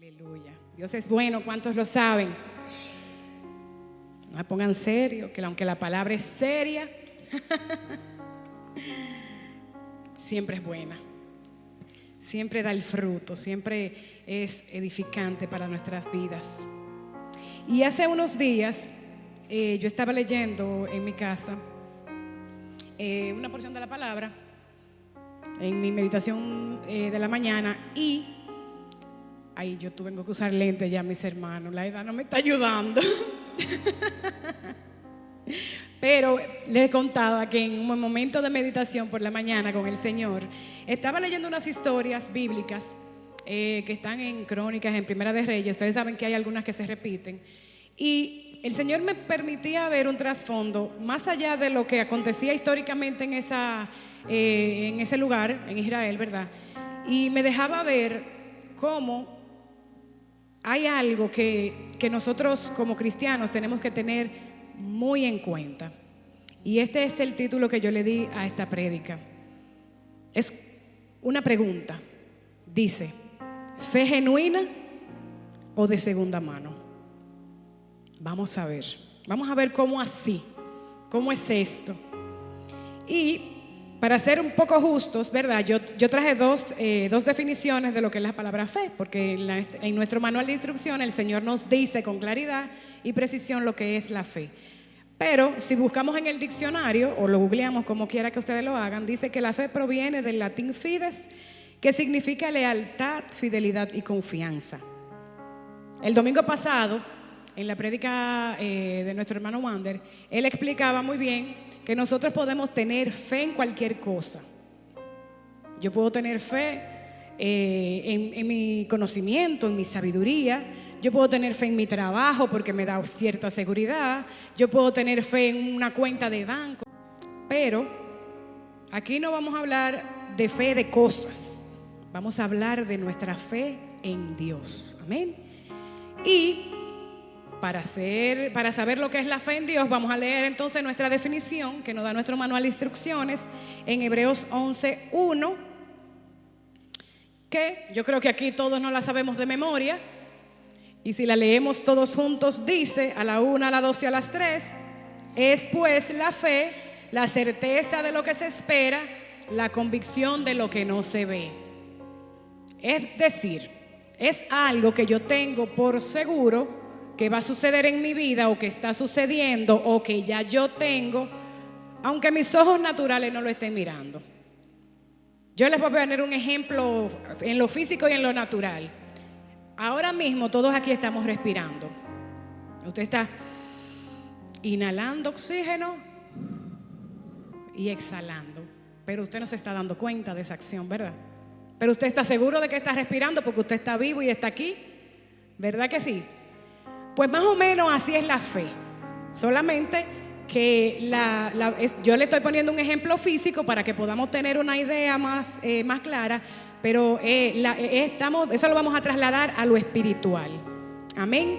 Aleluya. Dios es bueno, ¿cuántos lo saben? No me pongan serio, que aunque la palabra es seria, siempre es buena. Siempre da el fruto, siempre es edificante para nuestras vidas. Y hace unos días yo estaba leyendo en mi casa una porción de la palabra en mi meditación de la mañana, y ahí yo tengo que usar lentes ya, mis hermanos, la edad no me está ayudando. Pero les contaba que en un momento de meditación por la mañana con el Señor, estaba leyendo unas historias bíblicas que están en Crónicas, en Primera de Reyes. Ustedes saben que hay algunas que se repiten. Y el Señor me permitía ver un trasfondo más allá de lo que acontecía históricamente en ese lugar, en Israel, ¿verdad? Y me dejaba ver cómo hay algo que nosotros como cristianos tenemos que tener muy en cuenta. Y este es el título que yo le di a esta prédica. Es una pregunta. Dice: ¿fe genuina o de segunda mano? Vamos a ver cómo así, cómo es esto. Y para ser un poco justos, ¿verdad? Yo traje dos definiciones de lo que es la palabra fe, porque en nuestro manual de instrucción el Señor nos dice con claridad y precisión lo que es la fe. Pero si buscamos en el diccionario o lo googleamos, como quiera que ustedes lo hagan, dice que la fe proviene del latín fides, que significa lealtad, fidelidad y confianza. El domingo pasado, en la prédica de nuestro hermano Wander, él explicaba muy bien que nosotros podemos tener fe en cualquier cosa. Yo puedo tener fe en mi conocimiento, en mi sabiduría. Yo puedo tener fe en mi trabajo porque me da cierta seguridad. Yo puedo tener fe en una cuenta de banco. Pero aquí no vamos a hablar de fe de cosas. Vamos a hablar de nuestra fe en Dios. Amén. Y para saber lo que es la fe en Dios, vamos a leer entonces nuestra definición que nos da nuestro manual de instrucciones en Hebreos 11:1, que yo creo que aquí todos no la sabemos de memoria. Y si la leemos todos juntos, dice a la 1, a la 2 y a las 3: es pues la fe, la certeza de lo que se espera, la convicción de lo que no se ve. Es decir, es algo que yo tengo por seguro que va a suceder en mi vida, o que está sucediendo, o que ya yo tengo, aunque mis ojos naturales no lo estén mirando. Yo les voy a poner un ejemplo en lo físico y en lo natural. Ahora mismo todos aquí estamos respirando. Usted está inhalando oxígeno y exhalando, pero usted no se está dando cuenta de esa acción, ¿verdad? Pero usted está seguro de que está respirando porque usted está vivo y está aquí, ¿verdad que sí? Pues más o menos así es la fe. Solamente que yo le estoy poniendo un ejemplo físico para que podamos tener una idea más clara, pero eso lo vamos a trasladar a lo espiritual. Amén.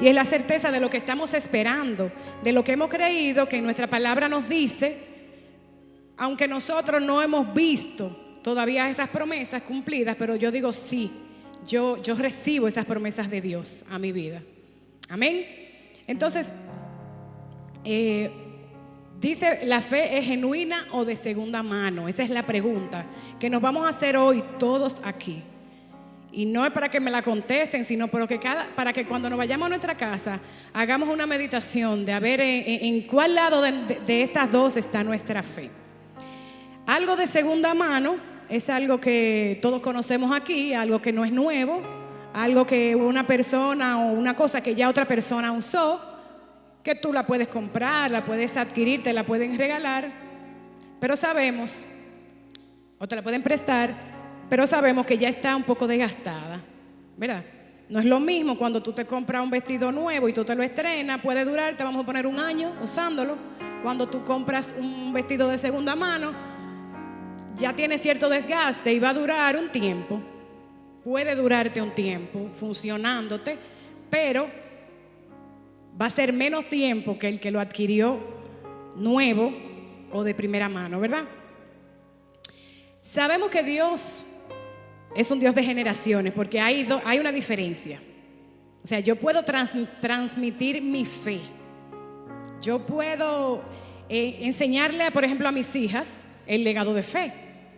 Y es la certeza de lo que estamos esperando, de lo que hemos creído, que nuestra palabra nos dice, aunque nosotros no hemos visto todavía esas promesas cumplidas, pero yo digo sí, yo recibo esas promesas de Dios a mi vida. Amén. Entonces, dice: la fe es genuina o de segunda mano. Esa es la pregunta que nos vamos a hacer hoy todos aquí. Y no es para que me la contesten, sino para que cuando nos vayamos a nuestra casa hagamos una meditación de a ver en cuál lado de estas dos está nuestra fe. Algo de segunda mano es algo que todos conocemos aquí, algo que no es nuevo, algo que una persona o una cosa que ya otra persona usó, que tú la puedes comprar, la puedes adquirir, te la pueden regalar, pero sabemos, o te la pueden prestar, pero sabemos que ya está un poco desgastada, ¿verdad? No es lo mismo cuando tú te compras un vestido nuevo y tú te lo estrenas, puede durar, te vamos a poner un año usándolo. Cuando tú compras un vestido de segunda mano, ya tiene cierto desgaste y va a durar un tiempo. Puede durarte un tiempo funcionándote, pero va a ser menos tiempo que el que lo adquirió nuevo o de primera mano, ¿verdad? Sabemos que Dios es un Dios de generaciones, porque hay una diferencia. O sea, yo puedo transmitir mi fe. Yo puedo enseñarle, por ejemplo, a mis hijas el legado de fe,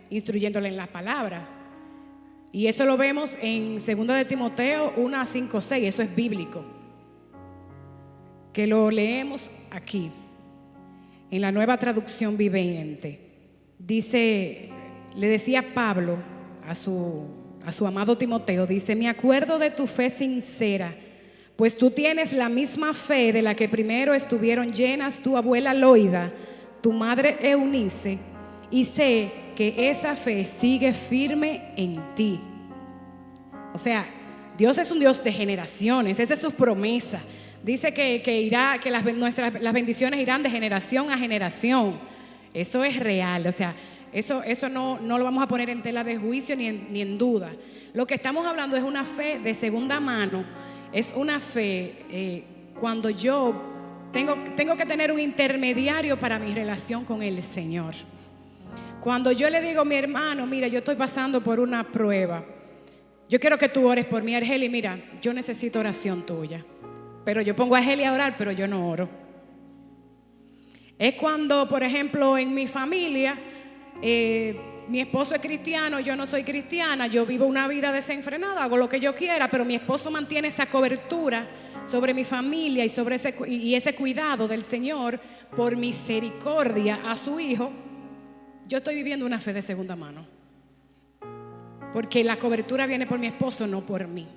instruyéndole en la palabra. Y eso lo vemos en 2 de Timoteo 1, 5, 6. Eso es bíblico, que lo leemos aquí en la Nueva Traducción Viviente. Dice, le decía Pablo a su amado Timoteo, dice: me acuerdo de tu fe sincera, pues tú tienes la misma fe de la que primero estuvieron llenas tu abuela Loida, tu madre Eunice, y sé que esa fe sigue firme en ti. O sea, Dios es un Dios de generaciones, esa es su promesa. Dice que las bendiciones irán de generación a generación. Eso es real, o sea, eso no lo vamos a poner en tela de juicio ni en duda. Lo que estamos hablando es una fe de segunda mano, es una fe cuando yo tengo que tener un intermediario para mi relación con el Señor. Cuando yo le digo a mi hermano, mira, yo estoy pasando por una prueba, yo quiero que tú ores por mí, Argeli, mira, yo necesito oración tuya. Pero yo pongo a Argeli a orar, pero yo no oro. Es cuando, por ejemplo, en mi familia, mi esposo es cristiano, yo no soy cristiana, yo vivo una vida desenfrenada, hago lo que yo quiera, pero mi esposo mantiene esa cobertura sobre mi familia y sobre ese cuidado del Señor por misericordia a su hijo. Yo estoy viviendo una fe de segunda mano, porque la cobertura viene por mi esposo, no por mí.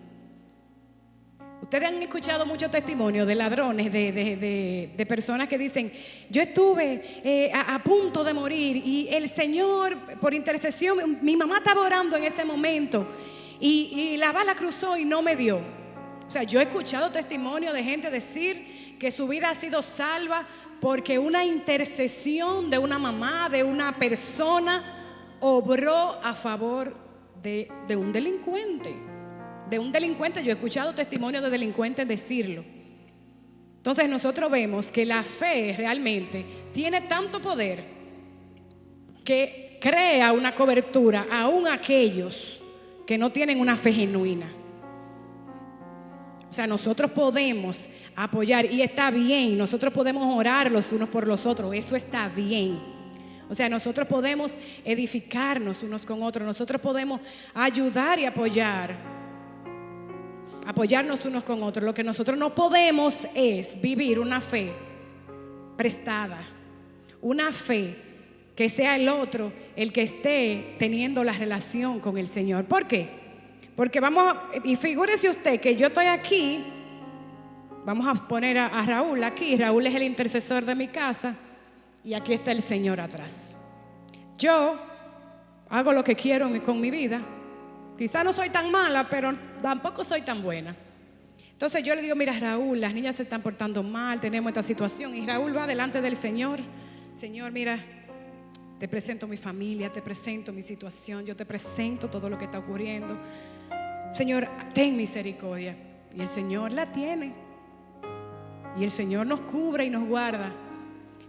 Ustedes han escuchado muchos testimonios de ladrones, de personas que dicen: yo estuve a punto de morir y el Señor, por intercesión, mi mamá estaba orando en ese momento y la bala cruzó y no me dio. O sea, yo he escuchado testimonios de gente decir que su vida ha sido salva porque una intercesión de una mamá, de una persona, obró a favor de un delincuente. De un delincuente, yo he escuchado testimonios de delincuentes decirlo. Entonces nosotros vemos que la fe realmente tiene tanto poder que crea una cobertura aún a aquellos que no tienen una fe genuina. O sea, nosotros podemos apoyar y está bien, nosotros podemos orar los unos por los otros, eso está bien. O sea, nosotros podemos edificarnos unos con otros, nosotros podemos ayudar y apoyarnos unos con otros. Lo que nosotros no podemos es vivir una fe prestada, una fe que sea el otro el que esté teniendo la relación con el Señor. ¿Por qué? Porque y figúrese usted que yo estoy aquí, vamos a poner a Raúl aquí. Raúl es el intercesor de mi casa y aquí está el Señor atrás. Yo hago lo que quiero con mi vida. Quizá no soy tan mala, pero tampoco soy tan buena. Entonces yo le digo: mira, Raúl, las niñas se están portando mal, tenemos esta situación. Y Raúl va delante del Señor: Señor, mira, te presento mi familia, te presento mi situación, yo te presento todo lo que está ocurriendo. Señor, ten misericordia. Y el Señor la tiene. Y el Señor nos cubre y nos guarda.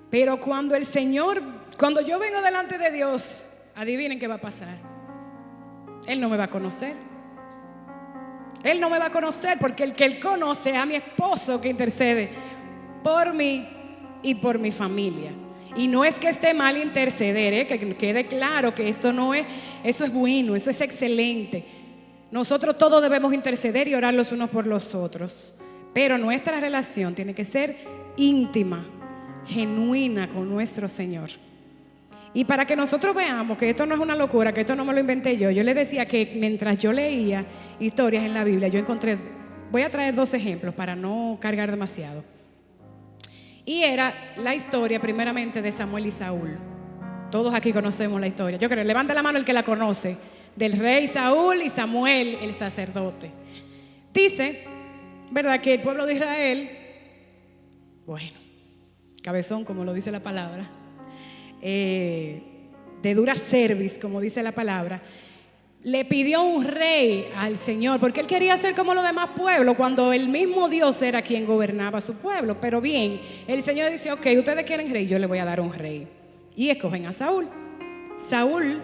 Pero cuando yo vengo delante de Dios, adivinen qué va a pasar. Él no me va a conocer. Él no me va a conocer, porque el que Él conoce es a mi esposo que intercede por mí y por mi familia. Y no es que esté mal interceder, que quede claro que eso es bueno, eso es excelente. Nosotros todos debemos interceder y orar los unos por los otros. Pero nuestra relación tiene que ser íntima, genuina con nuestro Señor. Y para que nosotros veamos que esto no es una locura, que esto no me lo inventé yo le decía que mientras yo leía historias en la Biblia, yo encontré, voy a traer 2 ejemplos para no cargar demasiado. Y era la historia primeramente de Samuel y Saúl. Todos aquí conocemos la historia. Yo creo, levanta la mano el que la conoce, del rey Saúl y Samuel, el sacerdote. Dice, ¿verdad?, que el pueblo de Israel, bueno, cabezón, como lo dice la palabra, de dura cerviz, como dice la palabra, le pidió un rey al Señor, porque él quería ser como los demás pueblos, cuando el mismo Dios era quien gobernaba su pueblo. Pero bien, el Señor dice: ok, ustedes quieren rey, yo les voy a dar un rey. Y escogen a Saúl. Saúl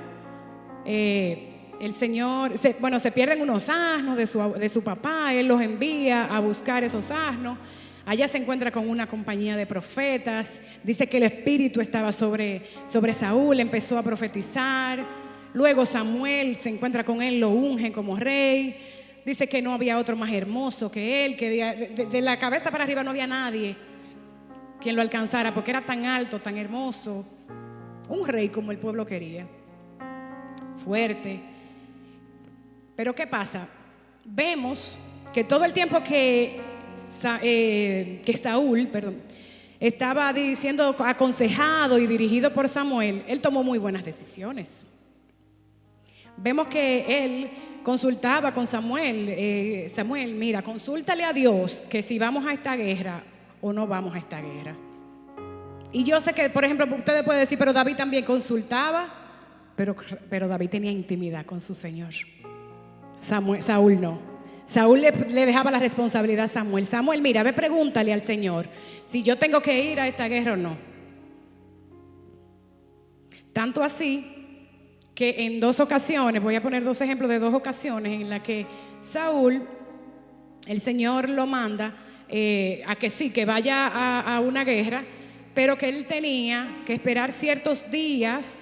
el Señor, se pierden unos asnos de su papá, Él los envía a buscar esos asnos. Allá se encuentra con una compañía de profetas. Dice que el espíritu estaba sobre Saúl, empezó a profetizar. Luego Samuel se encuentra con él, lo unge como rey. Dice que no había otro más hermoso que él, que de la cabeza para arriba no había nadie quien lo alcanzara, porque era tan alto, tan hermoso. Un rey como el pueblo quería, fuerte. Pero ¿qué pasa? Vemos que todo el tiempo que Saúl, estaba siendo aconsejado y dirigido por Samuel, él tomó muy buenas decisiones. Vemos que él consultaba con Samuel, Samuel, mira, consúltale a Dios que si vamos a esta guerra o no vamos a esta guerra. Y yo sé que, por ejemplo, ustedes pueden decir, pero David también consultaba, pero David tenía intimidad con su Señor. Saúl no. Saúl le dejaba la responsabilidad a Samuel. Samuel, mira, ve, pregúntale al Señor si yo tengo que ir a esta guerra o no. Tanto así que en 2 ocasiones, voy a poner 2 ejemplos de 2 ocasiones en las que Saúl, el Señor lo manda a que sí, que vaya a una guerra, pero que él tenía que esperar ciertos días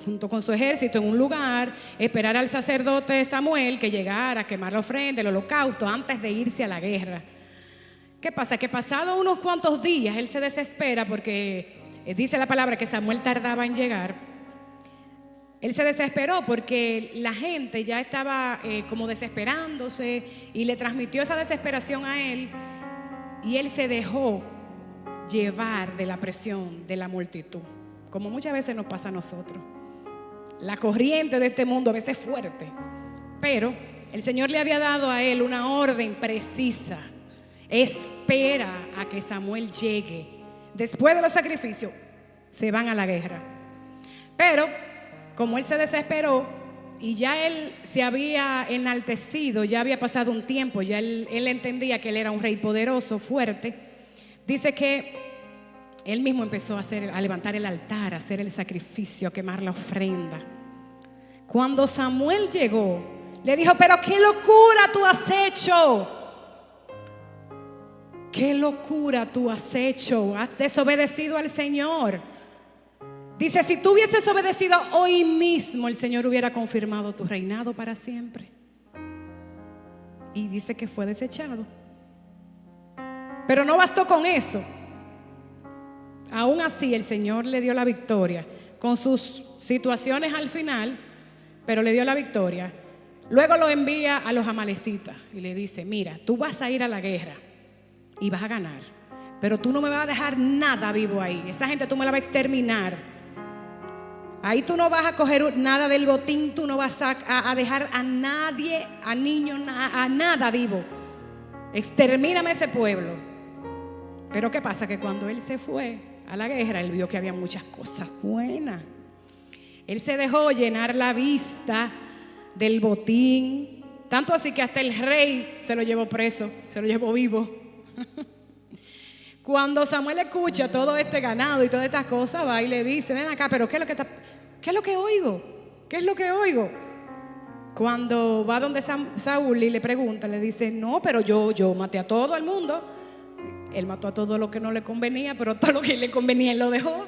junto con su ejército en un lugar, esperar al sacerdote Samuel que llegara a quemar la ofrenda, el holocausto, antes de irse a la guerra. ¿Qué pasa? Que pasado unos cuantos días él se desespera porque dice la palabra que Samuel tardaba en llegar. Él se desesperó porque la gente ya estaba como desesperándose y le transmitió esa desesperación a él, y él se dejó llevar de la presión de la multitud, como muchas veces nos pasa a nosotros. La corriente de este mundo a veces es fuerte, pero el Señor le había dado a él una orden precisa: espera a que Samuel llegue. Después de los sacrificios se van a la guerra. Pero como él se desesperó y ya él se había enaltecido, ya había pasado un tiempo, ya él entendía que él era un rey poderoso, fuerte. Dice que él mismo empezó a levantar el altar, a hacer el sacrificio, a quemar la ofrenda. Cuando Samuel llegó, le dijo: pero qué locura tú has hecho. Qué locura tú has hecho. Has desobedecido al Señor. Dice: si tú hubieses obedecido hoy mismo, el Señor hubiera confirmado tu reinado para siempre. Y dice que fue desechado. Pero no bastó con eso. Aún así el Señor le dio la victoria, con sus situaciones al final, pero le dio la victoria. Luego lo envía a los amalecitas y le dice: mira, tú vas a ir a la guerra y vas a ganar, pero tú no me vas a dejar nada vivo ahí. Esa gente tú me la vas a exterminar. Ahí tú no vas a coger nada del botín, tú no vas a dejar a nadie, a niños, a nada vivo. Extermíname ese pueblo. Pero ¿qué pasa? Que cuando él se fue a la guerra, él vio que había muchas cosas buenas. Él se dejó llenar la vista del botín, tanto así que hasta el rey se lo llevó preso, se lo llevó vivo. Cuando Samuel escucha todo este ganado y todas estas cosas, va y le dice: ven acá, pero ¿qué es lo que oigo? ¿Qué es lo que oigo? Cuando va donde Saúl y le pregunta, le dice: no, pero yo maté a todo el mundo. Él mató a todo lo que no le convenía, pero todo lo que le convenía él lo dejó.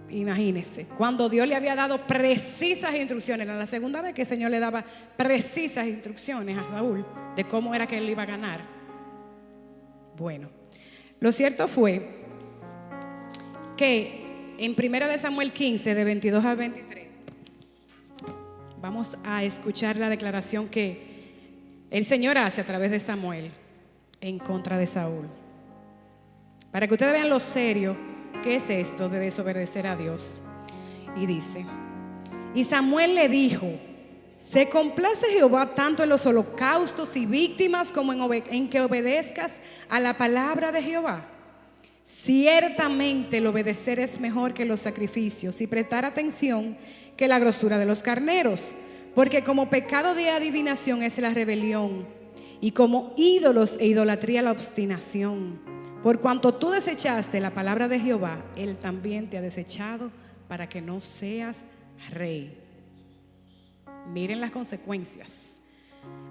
Imagínense, cuando Dios le había dado precisas instrucciones, era la segunda vez que el Señor le daba precisas instrucciones a Saúl de cómo era que él iba a ganar. Bueno, lo cierto fue que en 1 Samuel 15, de 22 a 23, vamos a escuchar la declaración que el Señor hace a través de Samuel en contra de Saúl, para que ustedes vean lo serio que es esto de desobedecer a Dios. Y dice: y Samuel le dijo: ¿se complace Jehová tanto en los holocaustos y víctimas como en que obedezcas a la palabra de Jehová? Ciertamente el obedecer es mejor que los sacrificios, y prestar atención que la grosura de los carneros, porque como pecado de adivinación es la rebelión, y como ídolos e idolatría la obstinación. Por cuanto tú desechaste la palabra de Jehová, Él también te ha desechado para que no seas rey. Miren las consecuencias.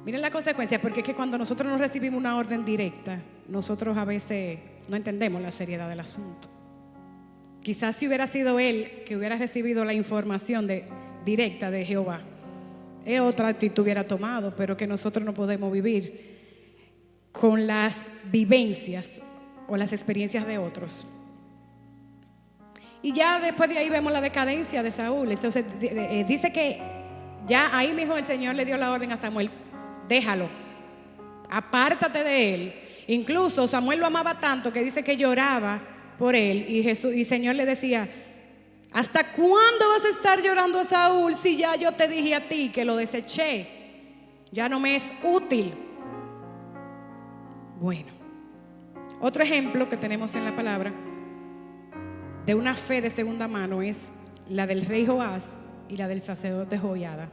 Miren las consecuencias, porque es que cuando nosotros no recibimos una orden directa, nosotros a veces no entendemos la seriedad del asunto. Quizás si hubiera sido él que hubiera recibido la información directa de Jehová, otra actitud hubiera tomado, pero que nosotros no podemos vivir con las vivencias o las experiencias de otros. Y ya después de ahí vemos la decadencia de Saúl. Entonces dice que ya ahí mismo el Señor le dio la orden a Samuel: déjalo, apártate de él. Incluso Samuel lo amaba tanto que dice que lloraba por él, y el Señor le decía: ¿hasta cuándo vas a estar llorando a Saúl si ya yo te dije a ti que lo deseché? Ya no me es útil. Bueno, otro ejemplo que tenemos en la palabra de una fe de segunda mano es la del rey Joás y la del sacerdote Joiada.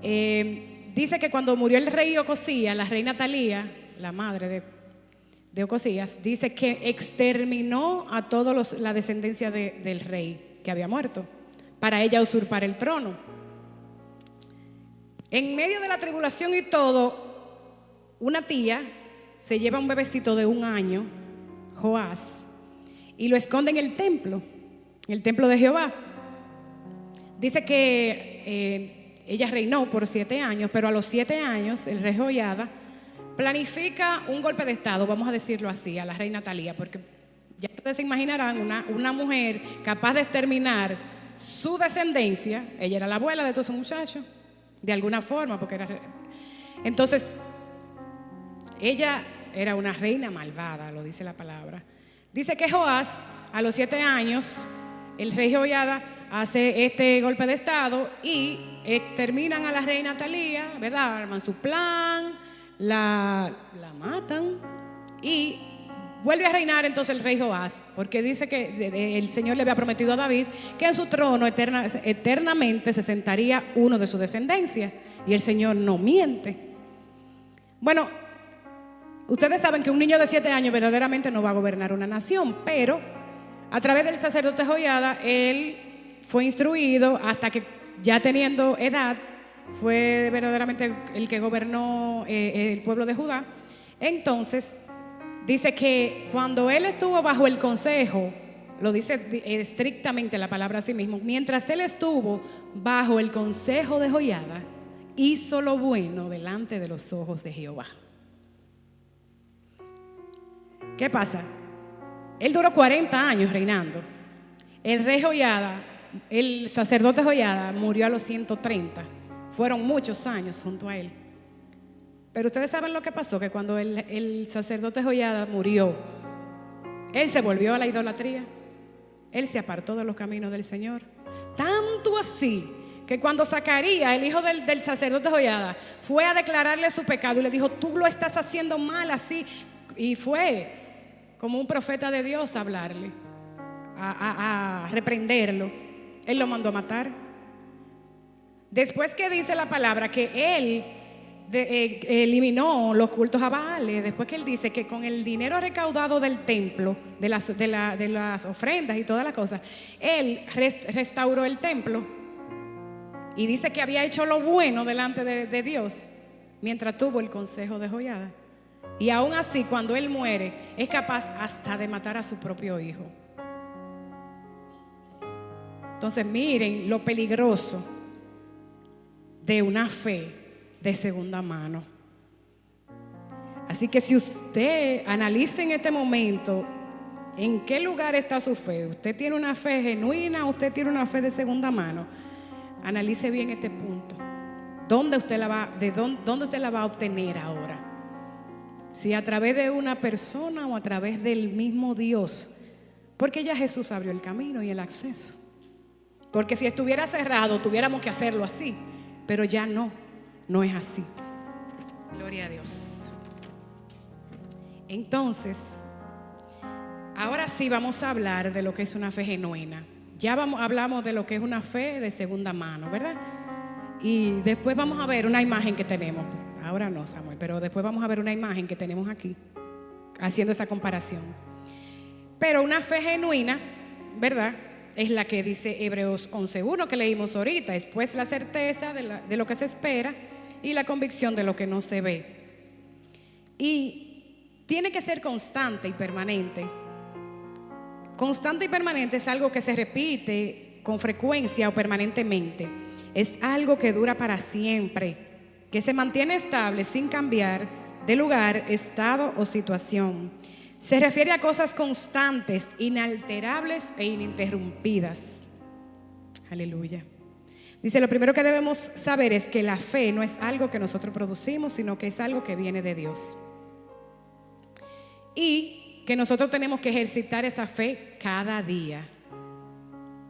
Dice que cuando murió el rey Ocosías, la reina Talía, la madre de Ocosías, dice que exterminó a toda la descendencia del rey que había muerto para ella usurpar el trono. En medio de la tribulación y todo, una tía se lleva un bebecito de 1 año, Joás, y lo esconde en el templo de Jehová. Dice que ella reinó por 7 años, pero a los 7 años el rey Joiada planifica un golpe de estado, vamos a decirlo así, a la reina Talía, porque ya ustedes se imaginarán una mujer capaz de exterminar su descendencia. Ella era la abuela de todos esos muchachos, de alguna forma, porque entonces ella era una reina malvada, lo dice la palabra. Dice que Joás, a los 7 años, el rey Joiada hace este golpe de estado y exterminan a la reina Talía, ¿verdad? Arman su plan, la matan y vuelve a reinar entonces el rey Joás, porque dice que el Señor le había prometido a David que en su trono eternamente se sentaría uno de su descendencia, y el Señor no miente. Bueno, ustedes saben que un niño de 7 años verdaderamente no va a gobernar una nación, pero a través del sacerdote Joiada, él fue instruido hasta que, ya teniendo edad, fue verdaderamente el que gobernó el pueblo de Judá. Entonces, dice que cuando él estuvo bajo el consejo, lo dice estrictamente la palabra a sí mismo, mientras él estuvo bajo el consejo de Joiada, hizo lo bueno delante de los ojos de Jehová. ¿Qué pasa? Él duró 40 años reinando. El rey Joiada, el sacerdote Joiada, murió a los 130. Fueron muchos años junto a él. Pero ustedes saben lo que pasó, que cuando el sacerdote Joiada murió, él se volvió a la idolatría. Él se apartó de los caminos del Señor. Tanto así que cuando Zacarías, el hijo del sacerdote Joiada, fue a declararle su pecado y le dijo: tú lo estás haciendo mal así. Y fue como un profeta de Dios a hablarle, a reprenderlo. Él lo mandó a matar. Después que dice la palabra que él eliminó los cultos a Baales, después que él dice que con el dinero recaudado del templo, de las ofrendas y todas las cosas, él restauró el templo y dice que había hecho lo bueno delante de Dios mientras tuvo el consejo de Joiada. Y aún así, cuando él muere, es capaz hasta de matar a su propio hijo. Entonces miren lo peligroso de una fe de segunda mano. Así que si usted analiza en este momento en qué lugar está su fe, usted tiene una fe genuina, usted tiene una fe de segunda mano, analice bien este punto. ¿Dónde usted la va a obtener ahora? Si a través de una persona o a través del mismo Dios, porque ya Jesús abrió el camino y el acceso. Porque si estuviera cerrado, tuviéramos que hacerlo así, pero ya no es así. Gloria a Dios. Entonces, ahora sí vamos a hablar de lo que es una fe genuina. Ya hablamos de lo que es una fe de segunda mano, ¿verdad? Y después vamos a ver una imagen que tenemos. Ahora no, Samuel, pero después vamos a ver una imagen que tenemos aquí, haciendo esta comparación. Pero una fe genuina, ¿verdad? es la que dice Hebreos 11:1 que leímos ahorita. Es pues la certeza de lo que se espera y la convicción de lo que no se ve. Y tiene que ser constante y permanente. Constante y permanente es algo que se repite con frecuencia o permanentemente. Es algo que dura para siempre, que se mantiene estable sin cambiar de lugar, estado o situación. Se refiere a cosas constantes, inalterables e ininterrumpidas. Aleluya. Dice, lo primero que debemos saber es que la fe no es algo que nosotros producimos, sino que es algo que viene de Dios. Y que nosotros tenemos que ejercitar esa fe cada día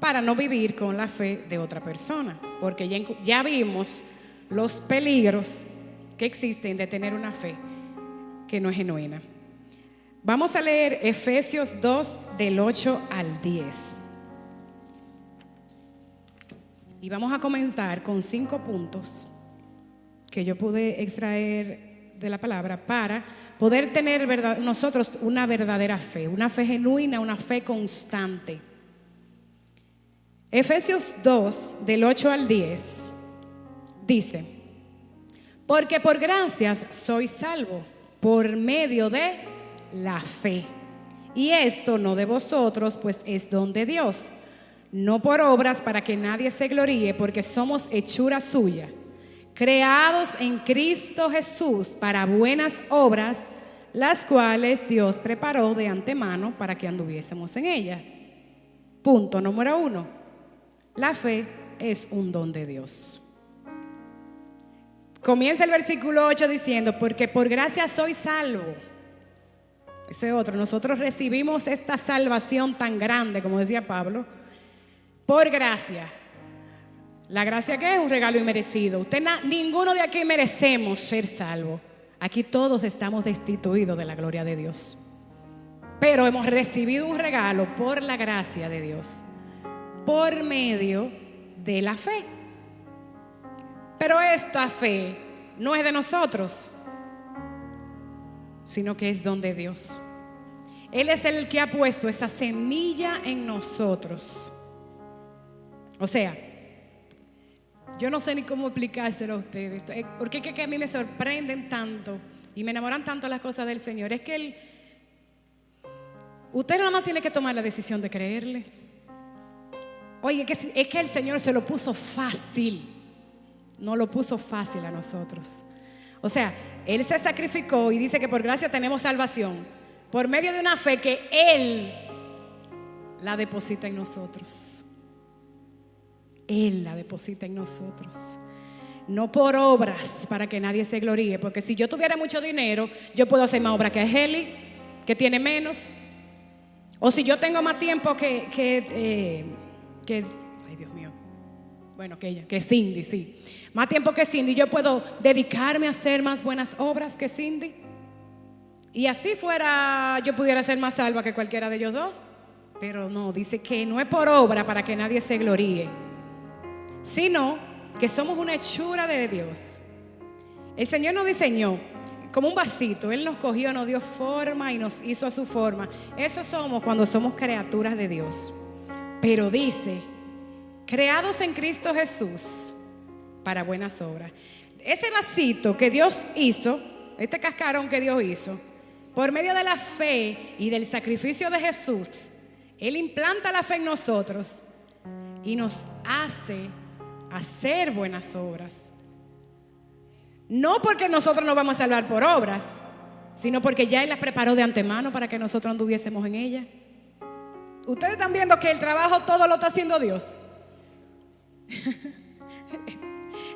para no vivir con la fe de otra persona, porque ya vimos los peligros que existen de tener una fe que no es genuina. Vamos a leer Efesios 2 del 8 al 10. Y vamos a comenzar con 5 puntos que yo pude extraer de la palabra para poder tener nosotros una verdadera fe, una fe genuina, una fe constante. Efesios 2 del 8 al 10 dice: porque por gracias sois salvo por medio de la fe, y esto no de vosotros, pues es don de Dios, no por obras para que nadie se gloríe, porque somos hechura suya, creados en Cristo Jesús para buenas obras, las cuales Dios preparó de antemano para que anduviésemos en ellas. Punto número 1. La fe es un don de Dios. Comienza el versículo 8 diciendo, porque por gracia soy salvo. Ese es otro. Nosotros recibimos esta salvación tan grande, como decía Pablo, por gracia. La gracia que es un regalo inmerecido. Ninguno de aquí merecemos ser salvo. Aquí todos estamos destituidos de la gloria de Dios. Pero hemos recibido un regalo por la gracia de Dios, por medio de la fe. Pero esta fe no es de nosotros, sino que es don de Dios. Él es el que ha puesto esa semilla en nosotros. O sea, yo no sé ni cómo explicárselo a ustedes, porque es que a mí me sorprenden tanto y me enamoran tanto las cosas del Señor. Es que usted nada más tiene que tomar la decisión de creerle. Oye, es que el Señor se lo puso fácil. No lo puso fácil a nosotros. O sea, Él se sacrificó y dice que por gracia tenemos salvación por medio de una fe que Él la deposita en nosotros. Él la deposita en nosotros. No por obras para que nadie se gloríe, porque si yo tuviera mucho dinero, yo puedo hacer más obras que Heli, que tiene menos. O si yo tengo más tiempo que ay Dios mío, bueno, que Cindy, sí. Más tiempo que Cindy, yo puedo dedicarme a hacer más buenas obras que Cindy. Y así fuera, yo pudiera ser más salva que cualquiera de ellos dos. Pero no, dice que no es por obra para que nadie se gloríe, sino que somos una hechura de Dios. El Señor nos diseñó como un vasito. Él nos cogió, nos dio forma y nos hizo a su forma. Eso somos cuando somos criaturas de Dios. Pero dice, creados en Cristo Jesús para buenas obras. Ese vasito que Dios hizo, este cascarón que Dios hizo, por medio de la fe y del sacrificio de Jesús, Él implanta la fe en nosotros y nos hace hacer buenas obras. No porque nosotros nos vamos a salvar por obras, sino porque ya Él las preparó de antemano para que nosotros anduviésemos en ellas. Ustedes están viendo que el trabajo todo lo está haciendo Dios.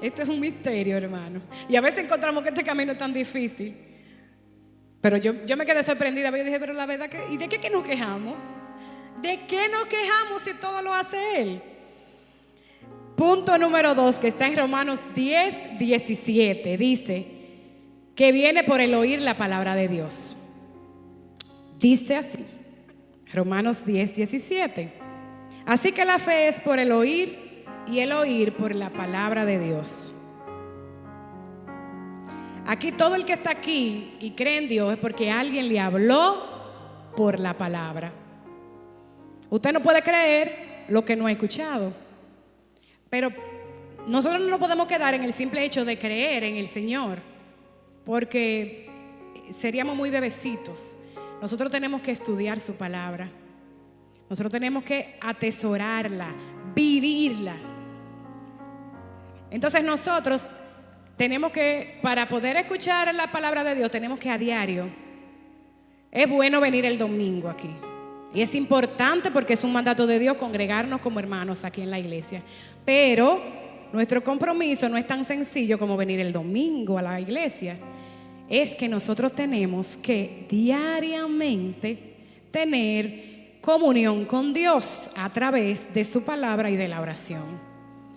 Esto es un misterio, hermano. Y a veces encontramos que este camino es tan difícil. Pero yo me quedé sorprendida. Yo dije, pero la verdad que, ¿y de qué nos quejamos? ¿De qué nos quejamos si todo lo hace Él? Punto número 2, que está en Romanos 10, 17. Dice que viene por el oír la palabra de Dios. Dice así, Romanos 10, 17. Así que la fe es por el oír y el oír por la palabra de Dios. Aquí todo el que está aquí y cree en Dios es porque alguien le habló por la palabra. Usted no puede creer lo que no ha escuchado. Pero nosotros no nos podemos quedar en el simple hecho de creer en el Señor, porque seríamos muy bebecitos. Nosotros tenemos que estudiar su palabra. Nosotros tenemos que atesorarla, vivirla. Entonces nosotros tenemos que, para poder escuchar la palabra de Dios, tenemos que a diario. Es bueno venir el domingo aquí. Y es importante porque es un mandato de Dios congregarnos como hermanos aquí en la iglesia. Pero nuestro compromiso no es tan sencillo como venir el domingo a la iglesia. Es que nosotros tenemos que diariamente tener comunión con Dios a través de su palabra y de la oración.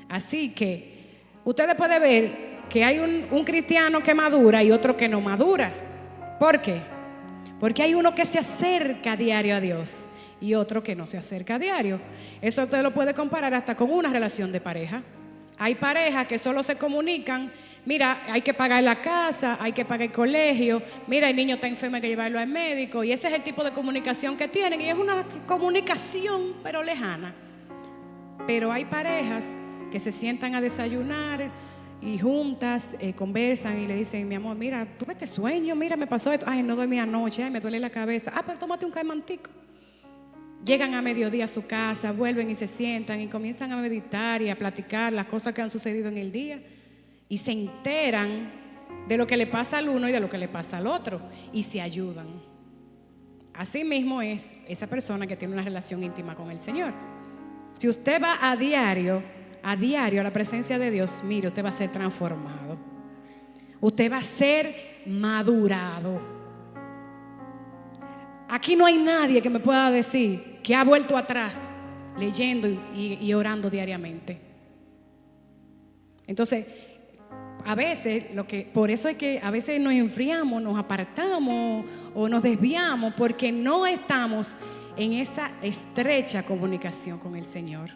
Así que ustedes pueden ver que hay un cristiano que madura y otro que no madura. ¿Por qué? Porque hay uno que se acerca a diario a Dios y otro que no se acerca a diario. Eso usted lo puede comparar hasta con una relación de pareja. Hay parejas que solo se comunican: mira, hay que pagar la casa, hay que pagar el colegio, mira, el niño está enfermo, hay que llevarlo al médico. Y ese es el tipo de comunicación que tienen, y es una comunicación pero lejana. Pero hay parejas que se sientan a desayunar y juntas conversan y le dicen: mi amor, mira, tuve este sueño, mira, me pasó esto, ay, no dormí anoche, ay, me duele la cabeza, pues tómate un caimantico. Llegan a mediodía a su casa, vuelven y se sientan y comienzan a meditar y a platicar las cosas que han sucedido en el día, y se enteran de lo que le pasa al uno y de lo que le pasa al otro, y se ayudan. Así mismo es esa persona que tiene una relación íntima con el Señor. Si usted va a diario a la presencia de Dios, mire, usted va a ser transformado. Usted va a ser madurado. Aquí no hay nadie que me pueda decir que ha vuelto atrás leyendo y orando diariamente. Entonces, a veces, por eso es que a veces nos enfriamos, nos apartamos o nos desviamos, porque no estamos en esa estrecha comunicación con el Señor.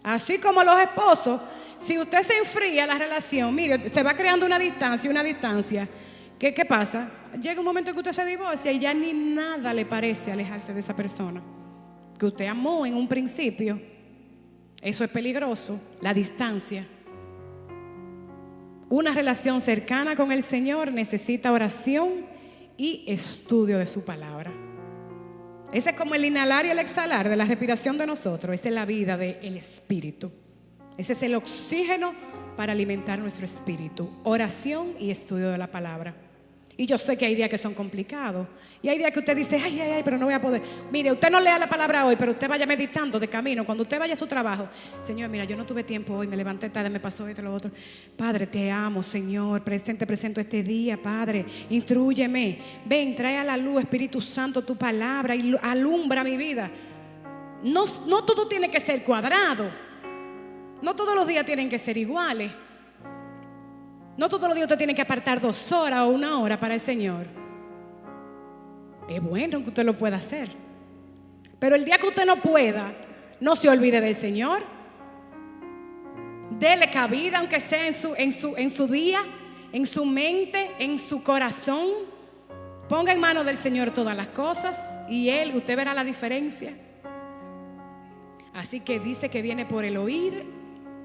Así como los esposos, si usted se enfría la relación, mire, se va creando una distancia. ¿Qué pasa? Llega un momento en que usted se divorcia y ya ni nada le parece alejarse de esa persona que usted amó en un principio. Eso es peligroso, la distancia. Una relación cercana con el Señor necesita oración y estudio de su palabra. Ese es como el inhalar y el exhalar de la respiración de nosotros. Esa es la vida del espíritu. Ese es el oxígeno para alimentar nuestro espíritu. Oración y estudio de la palabra. Y yo sé que hay días que son complicados. Y hay días que usted dice: ay, pero no voy a poder. Mire, usted no lea la palabra hoy, pero usted vaya meditando de camino. Cuando usted vaya a su trabajo: Señor, mira, yo no tuve tiempo hoy, me levanté tarde, me pasó esto y lo otro. Padre, te amo, Señor. Presento este día, Padre. Instrúyeme. Ven, trae a la luz, Espíritu Santo, tu palabra y alumbra mi vida. No todo tiene que ser cuadrado. No todos los días tienen que ser iguales. No todos los días usted tiene que apartar 2 horas o 1 hora para el Señor. Es bueno que usted lo pueda hacer, pero el día que usted no pueda, no se olvide del Señor. Dele cabida, aunque sea en su día, en su mente, en su corazón. Ponga en manos del Señor todas las cosas y usted verá la diferencia. Así que dice que viene por el oír,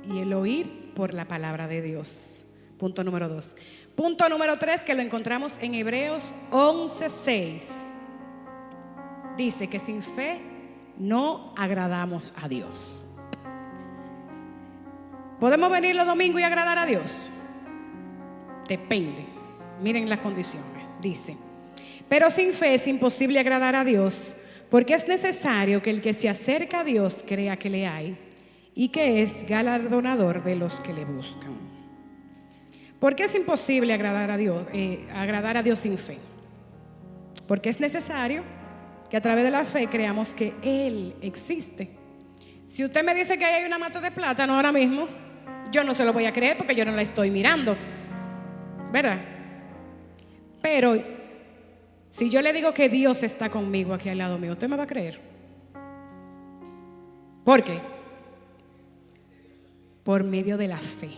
y el oír por la palabra de Dios. Punto número 2. Punto número 3, que lo encontramos en Hebreos 11:6. Dice que sin fe no agradamos a Dios. ¿Podemos venir los domingos y agradar a Dios? Depende. Miren las condiciones. Dice: pero sin fe es imposible agradar a Dios, porque es necesario que el que se acerca a Dios crea que le hay y que es galardonador de los que le buscan. ¿Por qué es imposible agradar a Dios sin fe? Porque es necesario que a través de la fe creamos que Él existe. Si usted me dice que hay una mata de plátano ahora mismo, yo no se lo voy a creer porque yo no la estoy mirando, ¿verdad? Pero si yo le digo que Dios está conmigo aquí al lado mío, ¿usted me va a creer? ¿Por qué? Por medio de la fe.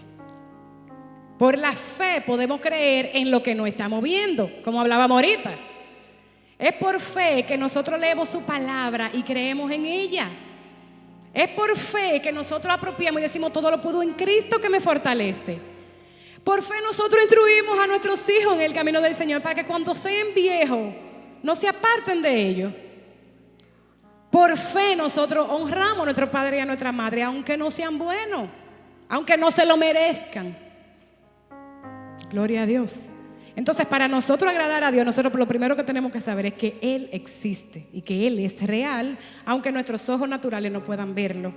Por la fe podemos creer en lo que no estamos viendo, como hablábamos ahorita. Es por fe que nosotros leemos su palabra y creemos en ella. Es por fe que nosotros apropiamos y decimos: todo lo puedo en Cristo que me fortalece. Por fe nosotros instruimos a nuestros hijos en el camino del Señor, para que cuando sean viejos no se aparten de ellos. Por fe nosotros honramos a nuestro padre y a nuestra madre, aunque no sean buenos, aunque no se lo merezcan. Gloria a Dios. Entonces, para nosotros agradar a Dios, nosotros lo primero que tenemos que saber es que Él existe y que Él es real, aunque nuestros ojos naturales no puedan verlo,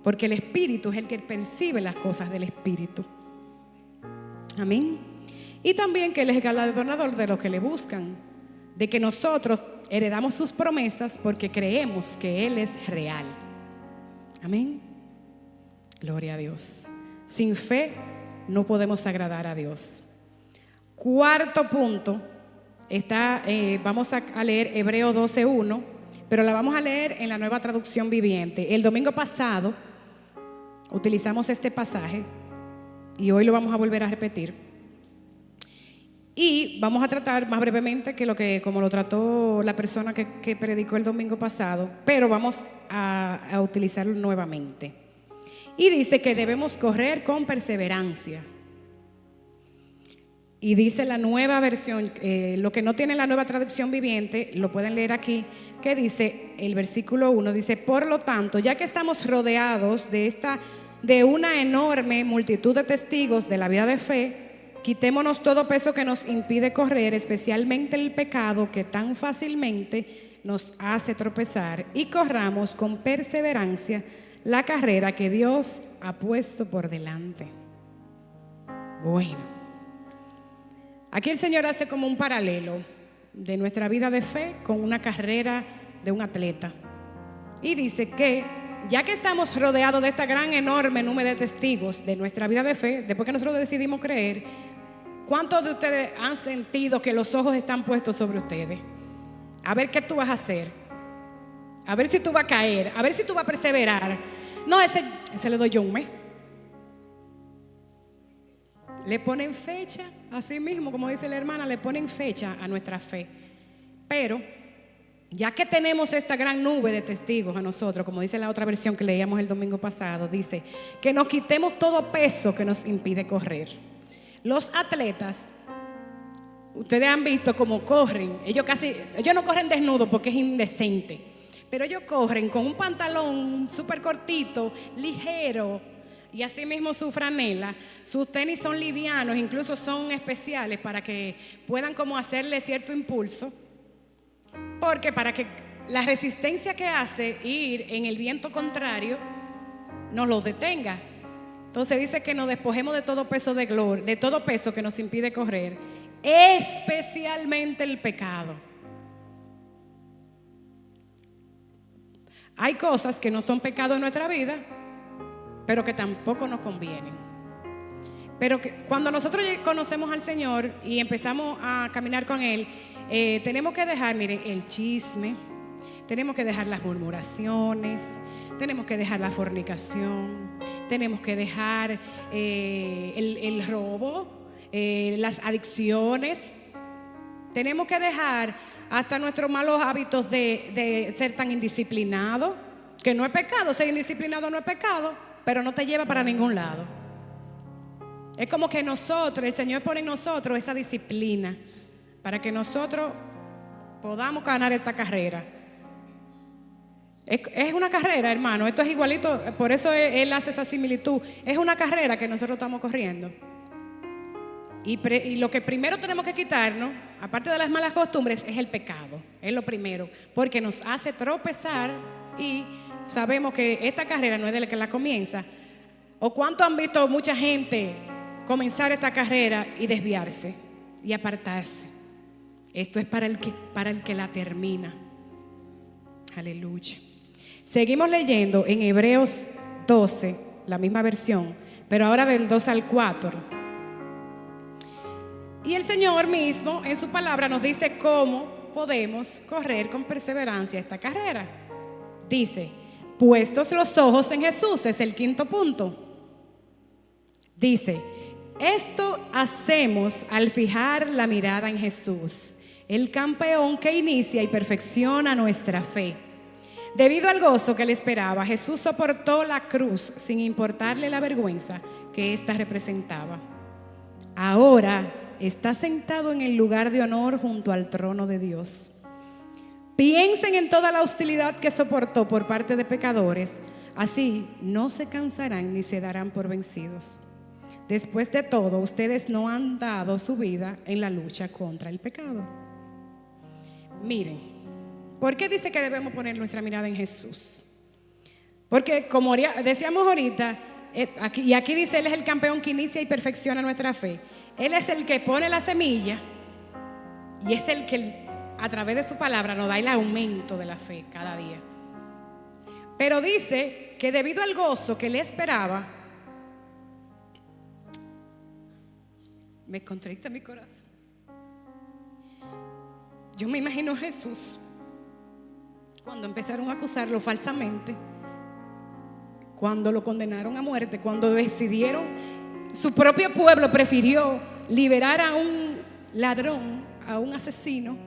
porque el Espíritu es el que percibe las cosas del Espíritu. Amén. Y también que Él es el galardonador de los que le buscan, de que nosotros heredamos sus promesas porque creemos que Él es real. Amén. Gloria a Dios. Sin fe no podemos agradar a Dios. Cuarto punto, vamos a leer Hebreos 12:1, pero la vamos a leer en la Nueva Traducción Viviente. El domingo pasado utilizamos este pasaje y hoy lo vamos a volver a repetir. Y vamos a tratar más brevemente como lo trató la persona que predicó el domingo pasado, pero vamos a utilizarlo nuevamente. Y dice que debemos correr con perseverancia. Y dice la nueva versión, lo que no tiene la Nueva Traducción Viviente, lo pueden leer aquí, que dice, el versículo 1, dice: por lo tanto, ya que estamos rodeados de una enorme multitud de testigos de la vida de fe, quitémonos todo peso que nos impide correr, especialmente el pecado que tan fácilmente nos hace tropezar, y corramos con perseverancia la carrera que Dios ha puesto por delante. Bueno, aquí el Señor hace como un paralelo de nuestra vida de fe con una carrera de un atleta. Y dice que ya que estamos rodeados de esta gran, enorme número de testigos de nuestra vida de fe, después que nosotros decidimos creer, ¿cuántos de ustedes han sentido que los ojos están puestos sobre ustedes? A ver qué tú vas a hacer, a ver si tú vas a caer, a ver si tú vas a perseverar. No, ese le doy yo un mes. Le ponen fecha, así mismo, como dice la hermana, le ponen fecha a nuestra fe. Pero ya que tenemos esta gran nube de testigos a nosotros, como dice la otra versión que leíamos el domingo pasado, dice que nos quitemos todo peso que nos impide correr. Los atletas, ustedes han visto cómo corren. Ellos no corren desnudos porque es indecente, pero ellos corren con un pantalón súper cortito, ligero, y así mismo su franela. Sus tenis son livianos, incluso son especiales para que puedan como hacerle cierto impulso, porque para que la resistencia que hace ir en el viento contrario no los detenga. Entonces dice que nos despojemos de todo peso de todo peso que nos impide correr, especialmente el pecado. Hay cosas que no son pecado en nuestra vida, pero que tampoco nos convienen. Pero que cuando nosotros conocemos al Señor y empezamos a caminar con Él, tenemos que dejar, miren, el chisme, tenemos que dejar las murmuraciones, tenemos que dejar la fornicación, tenemos que dejar el robo, las adicciones, tenemos que dejar hasta nuestros malos hábitos de ser tan indisciplinados, que no es pecado, ser indisciplinado no es pecado, pero no te lleva para ningún lado. Es como que el Señor pone en nosotros esa disciplina para que nosotros podamos ganar esta carrera. Es una carrera, hermano. Esto es igualito, por eso Él hace esa similitud. Es una carrera que nosotros estamos corriendo. Y lo que primero tenemos que quitarnos, aparte de las malas costumbres, es el pecado. Es lo primero, porque nos hace tropezar y sabemos que esta carrera no es de la que la comienza. ¿O cuánto han visto mucha gente comenzar esta carrera y desviarse y apartarse? Esto es para el que la termina. Aleluya. Seguimos leyendo en Hebreos 12, la misma versión, pero ahora del 2 al 4. Y el Señor mismo en su palabra nos dice cómo podemos correr con perseverancia esta carrera. Dice: puestos los ojos en Jesús, es el quinto punto. Dice: esto hacemos al fijar la mirada en Jesús, el campeón que inicia y perfecciona nuestra fe. Debido al gozo que le esperaba, Jesús soportó la cruz sin importarle la vergüenza que ésta representaba. Ahora está sentado en el lugar de honor junto al trono de Dios. Piensen en toda la hostilidad que soportó por parte de pecadores. Así no se cansarán ni se darán por vencidos. Después de todo, ustedes no han dado su vida en la lucha contra el pecado. Miren, ¿por qué dice que debemos poner nuestra mirada en Jesús? Porque como decíamos ahorita, aquí dice, Él es el campeón que inicia y perfecciona nuestra fe. Él es el que pone la semilla y es el que a través de su palabra nos da el aumento de la fe cada día. Pero dice que debido al gozo que le esperaba, me contrista mi corazón. Yo me imagino a Jesús cuando empezaron a acusarlo falsamente, cuando lo condenaron a muerte, cuando decidieron, su propio pueblo prefirió liberar a un ladrón, a un asesino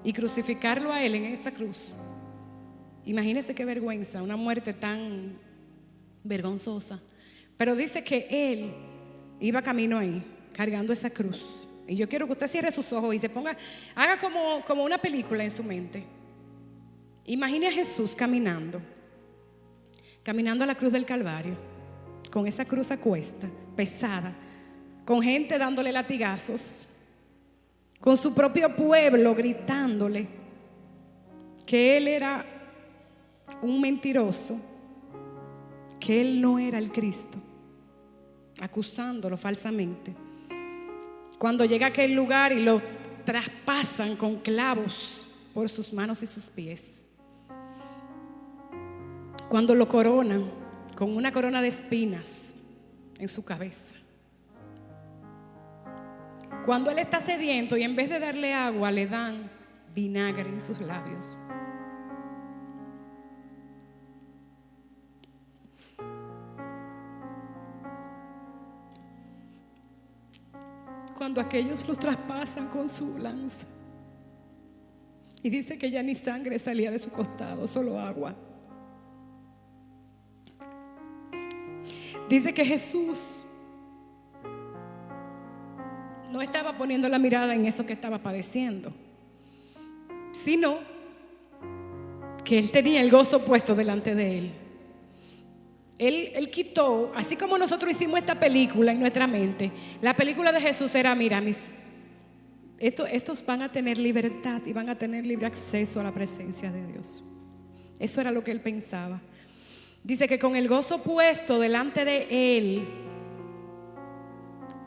y crucificarlo a él en esa cruz. Imagínense qué vergüenza, una muerte tan vergonzosa. Pero dice que él iba camino ahí, cargando esa cruz. Y yo quiero que usted cierre sus ojos y se ponga, haga como una película en su mente. Imagine a Jesús caminando a la cruz del Calvario, con esa cruz a cuesta, pesada, con gente dándole latigazos, con su propio pueblo gritándole que él era un mentiroso, que él no era el Cristo, acusándolo falsamente. Cuando llega a aquel lugar y lo traspasan con clavos por sus manos y sus pies. Cuando lo coronan con una corona de espinas en su cabeza. Cuando él está sediento y en vez de darle agua le dan vinagre en sus labios. Cuando aquellos los traspasan con su lanza y dice que ya ni sangre salía de su costado, solo agua. Dice que Jesús no estaba poniendo la mirada en eso que estaba padeciendo, sino que él tenía el gozo puesto delante de él. Él quitó, así como nosotros hicimos esta película en nuestra mente, la película de Jesús era, mira, estos van a tener libertad y van a tener libre acceso a la presencia de Dios. Eso era lo que él pensaba. Dice que con el gozo puesto delante de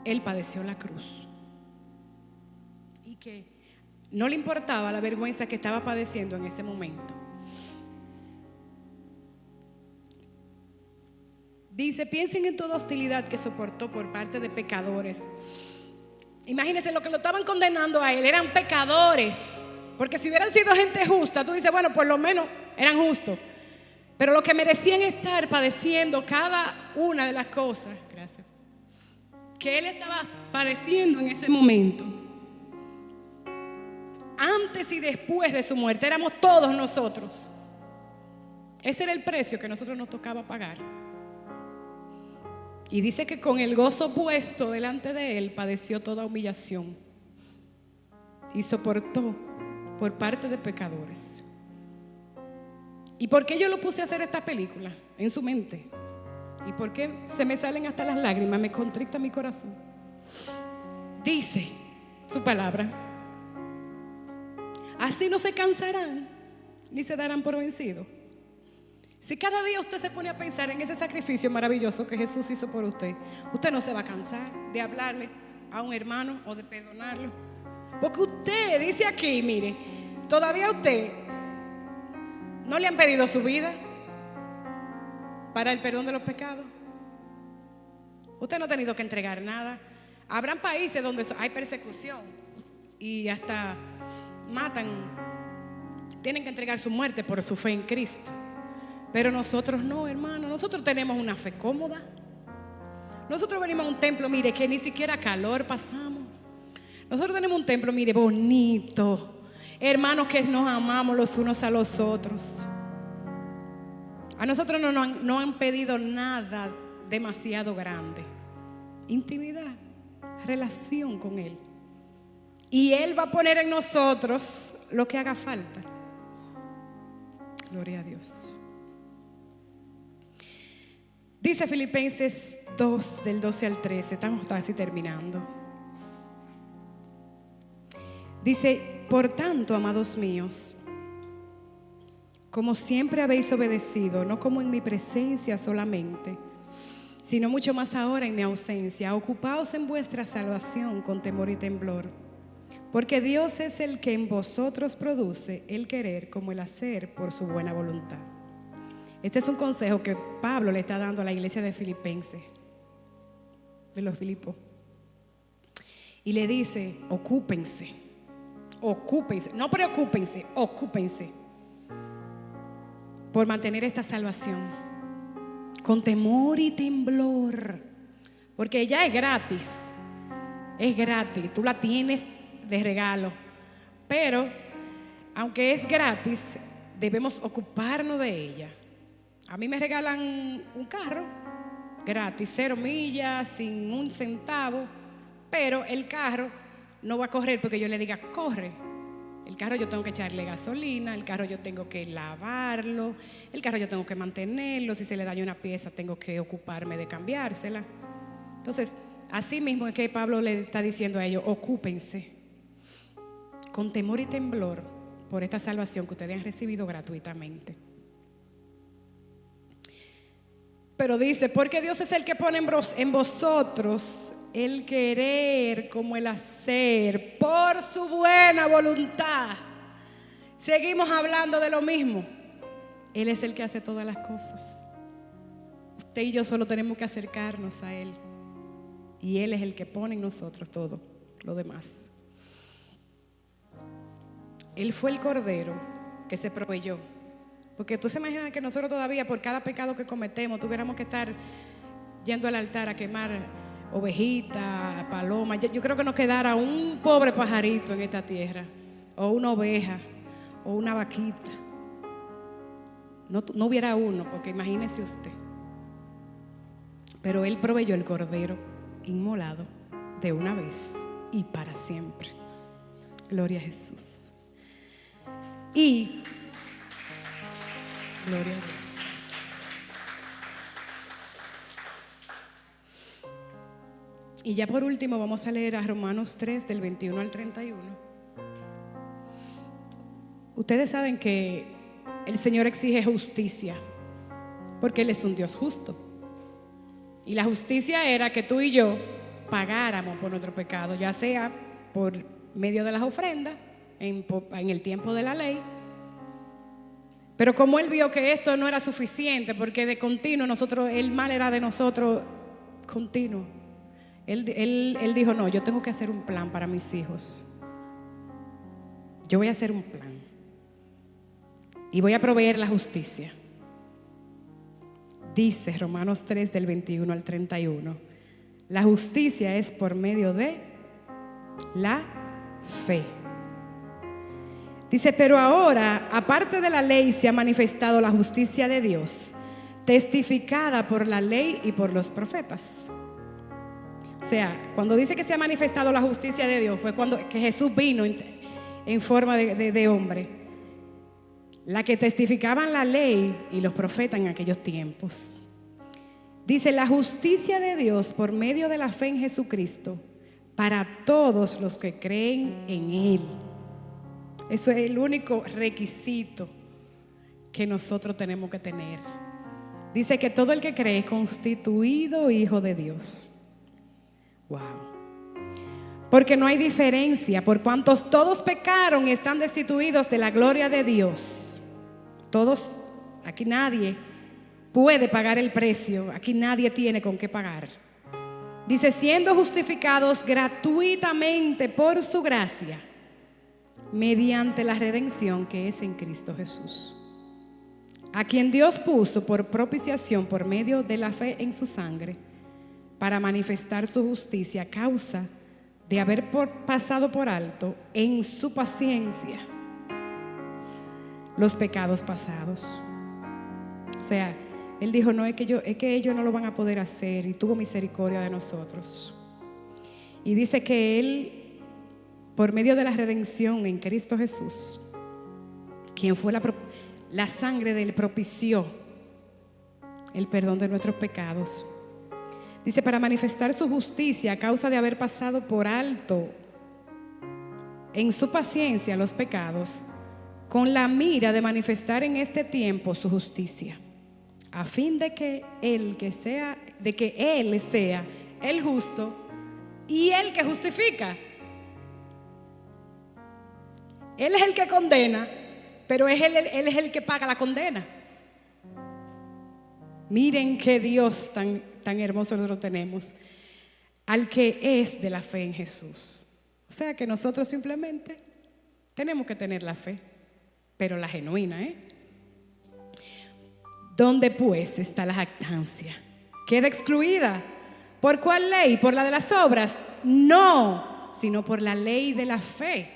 él padeció la cruz. Y que no le importaba la vergüenza que estaba padeciendo en ese momento. Dice, piensen en toda hostilidad que soportó por parte de pecadores. Imagínense, lo que lo estaban condenando a él eran pecadores. Porque si hubieran sido gente justa, tú dices, bueno, por lo menos eran justos. Pero lo que merecían estar padeciendo cada una de las cosas, gracias, que él estaba padeciendo en ese momento, antes y después de su muerte, éramos todos nosotros. Ese era el precio que a nosotros nos tocaba pagar. Y dice que con el gozo puesto delante de él padeció toda humillación y soportó por parte de pecadores. ¿Y por qué yo lo puse a hacer esta película en su mente? ¿Y por qué se me salen hasta las lágrimas? Me contrista mi corazón. Dice su palabra: así no se cansarán ni se darán por vencidos. Si cada día usted se pone a pensar en ese sacrificio maravilloso que Jesús hizo por usted, usted no se va a cansar de hablarle a un hermano o de perdonarlo. Porque usted dice aquí, mire, todavía a usted no le han pedido su vida para el perdón de los pecados. Usted no ha tenido que entregar nada. Habrán países donde hay persecución y hasta matan, tienen que entregar su muerte por su fe en Cristo. Pero nosotros no, hermano. Nosotros tenemos una fe cómoda. Nosotros venimos a un templo, mire, que ni siquiera calor pasamos. Nosotros tenemos un templo, mire, bonito. Hermanos que nos amamos los unos a los otros. A nosotros no han pedido nada demasiado grande. Intimidad, relación con Él. Y Él va a poner en nosotros lo que haga falta. Gloria a Dios. Dice Filipenses 2, del 12 al 13. Estamos casi terminando. Dice: por tanto, amados míos, como siempre habéis obedecido, no como en mi presencia solamente, sino mucho más ahora en mi ausencia, ocupaos en vuestra salvación con temor y temblor, porque Dios es el que en vosotros produce el querer como el hacer por su buena voluntad. Este es un consejo que Pablo le está dando a la iglesia de Filipenses, de los Filipos, y le dice: ocúpense, no preocúpense, ocúpense por mantener esta salvación con temor y temblor, porque ya es gratis, tú la tienes de regalo, pero aunque es gratis, debemos ocuparnos de ella. A mí me regalan un carro gratis, 0 millas, sin un centavo, pero el carro no va a correr porque yo le diga corre. El carro yo tengo que echarle gasolina, el carro yo tengo que lavarlo, el carro yo tengo que mantenerlo, si se le daña una pieza tengo que ocuparme de cambiársela. Entonces, así mismo es que Pablo le está diciendo a ellos: ocúpense con temor y temblor por esta salvación que ustedes han recibido gratuitamente. Pero dice: porque Dios es el que pone en vosotros el querer como el hacer por su buena voluntad. Seguimos hablando de lo mismo. Él es el que hace todas las cosas. Usted y yo solo tenemos que acercarnos a Él, y Él es el que pone en nosotros todo lo demás. Él fue el cordero que se proveyó. Porque tú se imaginas que nosotros todavía, por cada pecado que cometemos, tuviéramos que estar yendo al altar a quemar ovejita, paloma. Yo creo que nos quedara un pobre pajarito en esta tierra, o una oveja, o una vaquita. No hubiera uno, porque imagínese usted. Pero Él proveyó el cordero inmolado de una vez y para siempre. Gloria a Jesús. Y gloria a Dios. Y ya por último vamos a leer a Romanos 3 del 21 al 31. Ustedes saben que el Señor exige justicia, porque Él es un Dios justo. Y la justicia era que tú y yo pagáramos por nuestro pecado, ya sea por medio de las ofrendas, en el tiempo de la ley. Pero como Él vio que esto no era suficiente, porque de continuo el mal era de nosotros continuo, Él dijo: no, yo tengo que hacer un plan para mis hijos. Yo voy a hacer un plan y voy a proveer la justicia. Dice Romanos 3 del 21 al 31: la justicia es por medio de la fe. Dice: pero ahora, aparte de la ley, se ha manifestado la justicia de Dios, testificada por la ley y por los profetas. O sea, cuando dice que se ha manifestado la justicia de Dios, fue cuando que Jesús vino en forma de hombre, la que testificaban la ley y los profetas en aquellos tiempos. Dice: la justicia de Dios por medio de la fe en Jesucristo para todos los que creen en Él. Eso es el único requisito que nosotros tenemos que tener. Dice que todo el que cree es constituido hijo de Dios. Wow. Porque no hay diferencia, por cuantos todos pecaron y están destituidos de la gloria de Dios. Todos, aquí nadie puede pagar el precio, aquí nadie tiene con qué pagar. Dice: siendo justificados gratuitamente por su gracia, mediante la redención que es en Cristo Jesús, a quien Dios puso por propiciación por medio de la fe en su sangre, para manifestar su justicia a causa de haber pasado por alto en su paciencia los pecados pasados. sea, Él dijo, no, es que ellos no lo van a poder hacer, y tuvo misericordia de nosotros. Y dice que Él, por medio de la redención en Cristo Jesús, quien fue la sangre de Él propició el perdón de nuestros pecados. Dice, para manifestar su justicia a causa de haber pasado por alto en su paciencia los pecados, con la mira de manifestar en este tiempo su justicia, a fin de que Él sea el justo y el que justifica. Él es el que condena, pero Él es el que paga la condena. Miren qué Dios tan hermoso nosotros tenemos, al que es de la fe en Jesús. O sea que nosotros simplemente tenemos que tener la fe, pero la genuina, ¿Dónde pues está la jactancia? ¿Queda excluida? ¿Por cuál ley? ¿Por la de las obras? No, sino por la ley de la fe.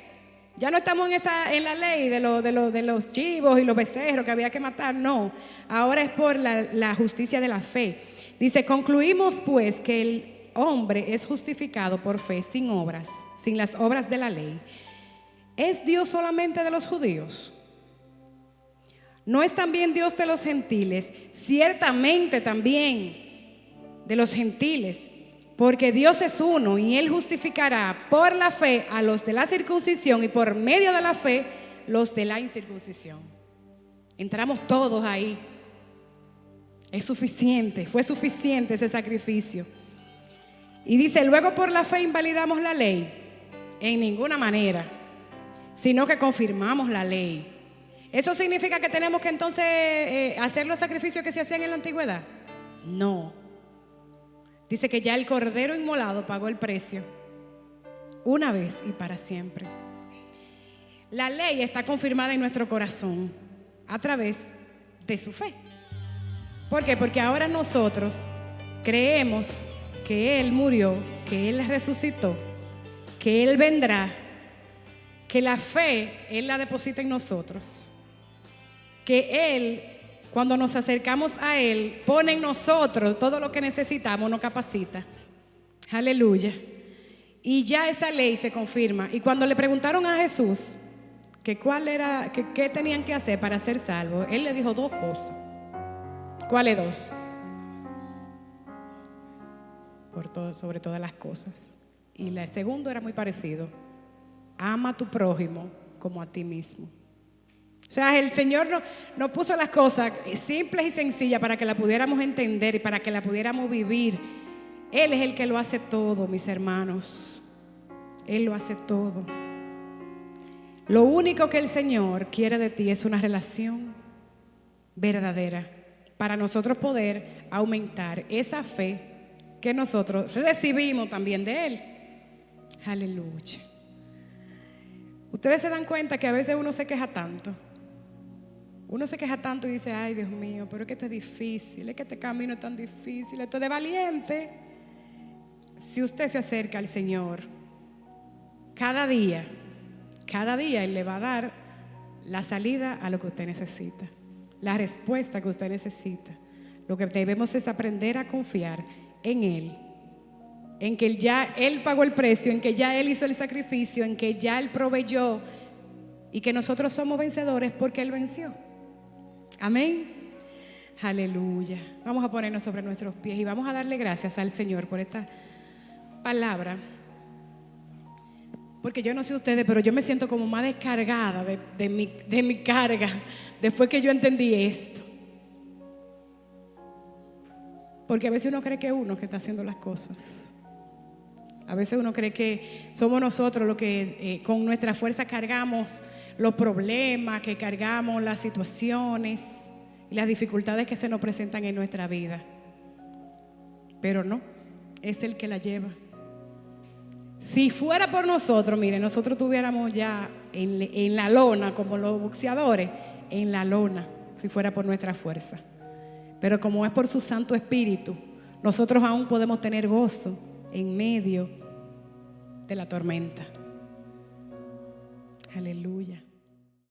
Ya no estamos en la ley de los chivos y los becerros que había que matar, no. Ahora es por la justicia de la fe. Dice, concluimos pues que el hombre es justificado por fe sin obras, sin las obras de la ley. ¿Es Dios solamente de los judíos? ¿No es también Dios de los gentiles? Ciertamente también de los gentiles, porque Dios es uno y Él justificará por la fe a los de la circuncisión y por medio de la fe los de la incircuncisión. Entramos todos ahí. Es suficiente, fue suficiente ese sacrificio. Y dice, luego por la fe invalidamos la ley. En ninguna manera, sino que confirmamos la ley. ¿Eso significa que tenemos que entonces hacer los sacrificios que se hacían en la antigüedad? No. Dice que ya el cordero inmolado pagó el precio una vez y para siempre. La ley está confirmada en nuestro corazón a través de su fe. ¿Por qué? Porque ahora nosotros creemos que Él murió, que Él resucitó, que Él vendrá, que la fe Él la deposita en nosotros, que Él, cuando nos acercamos a Él, pone en nosotros todo lo que necesitamos, nos capacita. Aleluya. Y ya esa ley se confirma. Y cuando le preguntaron a Jesús que qué tenían que hacer para ser salvos, Él le dijo dos cosas. ¿Cuáles dos? Sobre todas las cosas. Y el segundo era muy parecido. Ama a tu prójimo como a ti mismo. O sea, el Señor nos puso las cosas simples y sencillas para que la pudiéramos entender y para que la pudiéramos vivir. Él es el que lo hace todo, mis hermanos. Él lo hace todo. Lo único que el Señor quiere de ti es una relación verdadera para nosotros poder aumentar esa fe que nosotros recibimos también de Él. Aleluya. Ustedes se dan cuenta que a veces uno se queja tanto. Uno se queja tanto y dice, ay Dios mío, pero es que esto es difícil, es que este camino es tan difícil, esto es de valiente. Si usted se acerca al Señor, cada día Él le va a dar la salida a lo que usted necesita, la respuesta que usted necesita. Lo que debemos es aprender a confiar en Él, en que Él pagó el precio, en que ya Él hizo el sacrificio, en que ya Él proveyó y que nosotros somos vencedores porque Él venció. Amén. Aleluya. Vamos a ponernos sobre nuestros pies y vamos a darle gracias al Señor por esta palabra. Porque yo no sé ustedes, pero yo me siento como más descargada de mi carga después que yo entendí esto. Porque a veces uno cree que es uno que está haciendo las cosas. A veces uno cree que somos nosotros los que con nuestra fuerza cargamos los problemas, que cargamos las situaciones y las dificultades que se nos presentan en nuestra vida. Pero no, es el que la lleva. Si fuera por nosotros, miren, nosotros estuviéramos ya en la lona, como los boxeadores, en la lona, si fuera por nuestra fuerza. Pero como es por su Santo Espíritu, nosotros aún podemos tener gozo en medio de la tormenta. Aleluya.